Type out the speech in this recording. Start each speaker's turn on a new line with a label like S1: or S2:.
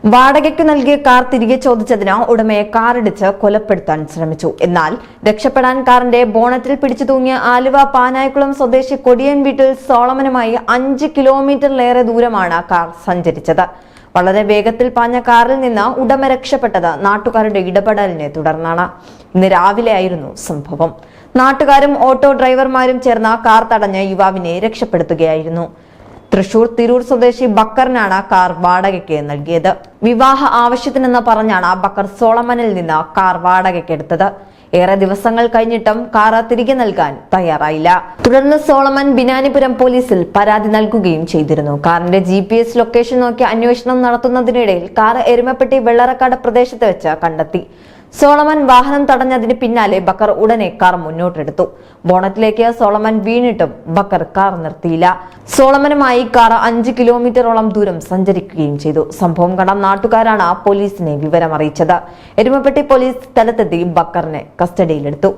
S1: വാടകയ്ക്ക് നൽകിയ കാർ തിരികെ ചോദിച്ചതിന് ഉടമയെ കാറിടിച്ച് കൊലപ്പെടുത്താൻ ശ്രമിച്ചു. എന്നാൽ രക്ഷപ്പെടാൻ കാറിന്റെ ബോണറ്റിൽ പിടിച്ചു തൂങ്ങിയ ആലുവ പാനായിക്കുളം സ്വദേശി കൊടിയൻ വീട്ടിൽ സോളമനുമായി 5 കിലോമീറ്ററിലേറെ ദൂരമാണ് കാർ സഞ്ചരിച്ചത്. വളരെ വേഗത്തിൽ പാഞ്ഞ കാറിൽ നിന്ന് ഉടമ രക്ഷപ്പെട്ടത് നാട്ടുകാരുടെ ഇടപെടലിനെ തുടർന്നാണ്. ഇന്ന് രാവിലെയായിരുന്നു സംഭവം. നാട്ടുകാരും ഓട്ടോ ഡ്രൈവർമാരും ചേർന്ന് കാർ തടഞ്ഞ് യുവാവിനെ രക്ഷപ്പെടുത്തുകയായിരുന്നു. തൃശൂർ തിരൂർ സ്വദേശി ബക്കറിനാണ് കാർ വാടകയ്ക്ക് നൽകിയത്. വിവാഹ ആവശ്യത്തിനെന്ന് പറഞ്ഞാണ് ബക്കർ സോളമനിൽ നിന്ന് കാർ വാടകയ്ക്കെടുത്തത്. ഏറെ ദിവസങ്ങൾ കഴിഞ്ഞിട്ടും കാർ തിരികെ നൽകാൻ തയ്യാറായില്ല. തുടർന്ന് സോളമൻ ബിനാനിപുരം പോലീസിൽ പരാതി നൽകുകയും ചെയ്തിരുന്നു. കാറിന്റെ GPS ലൊക്കേഷൻ നോക്കി അന്വേഷണം നടത്തുന്നതിനിടയിൽ കാർ എരുമപ്പെട്ടി വെള്ളറക്കാട് പ്രദേശത്ത് വെച്ച് കണ്ടെത്തി. സോളമൻ വാഹനം തടഞ്ഞതിന് പിന്നാലെ ബക്കർ ഉടനെ കാർ മുന്നോട്ടെടുത്തു. ബോണറ്റിലേക്ക് സോളമൻ വീണിട്ടും ബക്കർ കാർ നിർത്തിയില്ല. സോളമനുമായി കാർ 5 കിലോമീറ്ററോളം ദൂരം സഞ്ചരിക്കുകയും ചെയ്തു. സംഭവം കണ്ട നാട്ടുകാരാണ് പോലീസിനെ വിവരമറിയിച്ചത്. എരുമപ്പെട്ടി പോലീസ് സ്ഥലത്തെത്തി ബക്കറിനെ കസ്റ്റഡിയിലെടുത്തു.